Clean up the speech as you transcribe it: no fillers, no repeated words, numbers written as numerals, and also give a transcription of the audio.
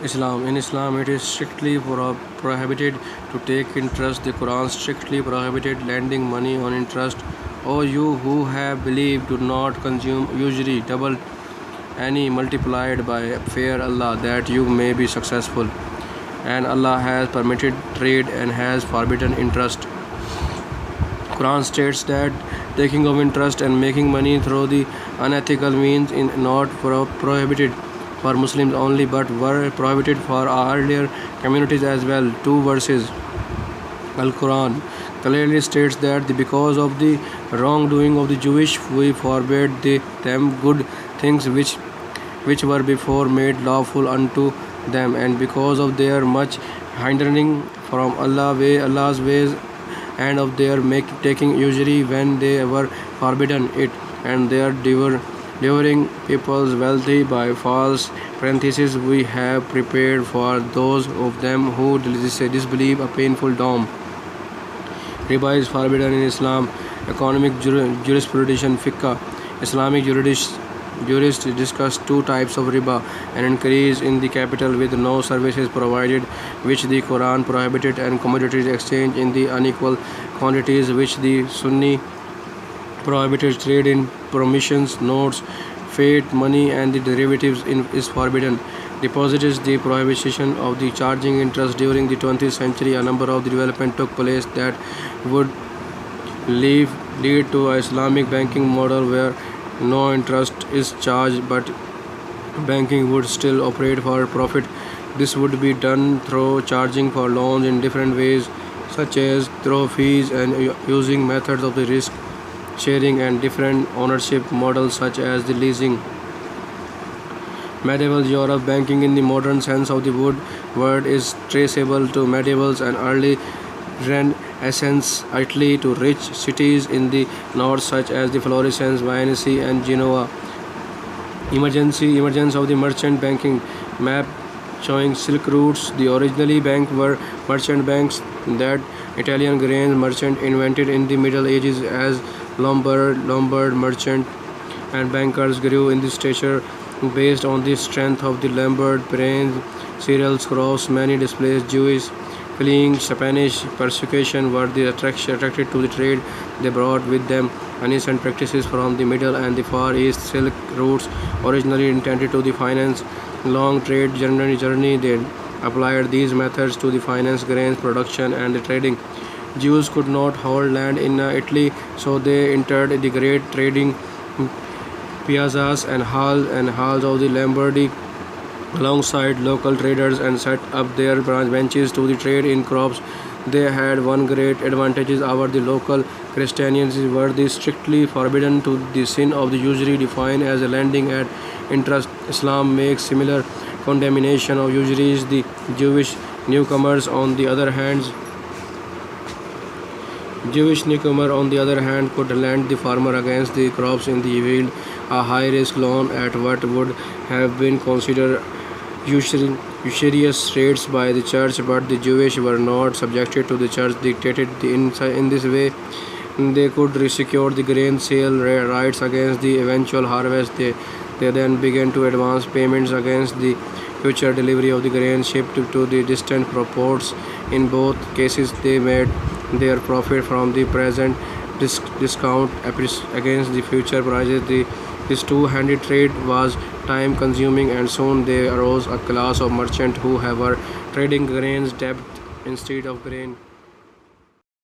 Islam. In Islam, it is strictly prohibited to take interest. The Quran strictly prohibited lending money on interest. O you who have believed, do not consume usury, double any multiplied by fear Allah that you may be successful. And Allah has permitted trade and has forbidden interest. Quran states that taking of interest and making money through the unethical means is not prohibited for Muslims only but were prohibited for earlier communities as well. Two verses. Al-Quran clearly states that because of the wrongdoing of the Jewish, we forbade them good things which were before made lawful unto them, and because of their much hindering from Allah's ways, and of their taking usury when they were forbidden it, and their devouring people's wealthy by false parentheses, we have prepared for those of them who disbelieve a painful doom. Riba is forbidden in Islam. Economic jurisprudence fiqh. Islamic jurists discuss two types of riba: an increase in the capital with no services provided, which the Quran prohibited, and commodities exchange in the unequal quantities, which the Sunni prohibited. Trade in promissions, notes, fiat money, and the derivatives is forbidden. Deposit is the prohibition of the charging interest. During the 20th century, a number of developments took place that would lead to an Islamic banking model where no interest is charged but banking would still operate for profit. This would be done through charging for loans in different ways, such as through fees and using methods of the risk sharing and different ownership models such as the leasing. Medieval Europe banking in the modern sense of the word is traceable to medievals and early Renaissance Italy, to rich cities in the north such as the Florence, Venice, and Genoa. Emergence of the merchant banking map showing Silk routes. The originally bank were merchant banks that Italian grain merchant invented in the Middle Ages as Lombard merchant and bankers grew in the stature based on the strength of the Lombard grain cereals crops. Many displaced Jews fleeing Spanish persecution were attracted to the trade. They brought with them ancient practices from the Middle and the Far East. Silk routes originally intended to the finance long trade journey. They applied these methods to the finance, grains production, and the trading. Jews could not hold land in Italy, so they entered the great trading piazzas and halls of the Lombardy alongside local traders and set up their branches to the trade in crops. They had one great advantage over the local Christians were the strictly forbidden to the sin of the usury defined as a lending at interest. Islam makes similar condemnation of usuries. The Jewish newcomers on the other hand could lend the farmer against the crops in the field a high-risk loan at what would have been considered usurious rates by the church, but the Jewish were not subjected to the church dictated. In this way, they could secure the grain sale rights against the eventual harvest. They then began to advance payments against the future delivery of the grain shipped to the distant ports. In both cases, they made their profit from the present discount against the future prices. This two-handed trade was time-consuming, and soon there arose a class of merchants who were trading grains debt instead of grain.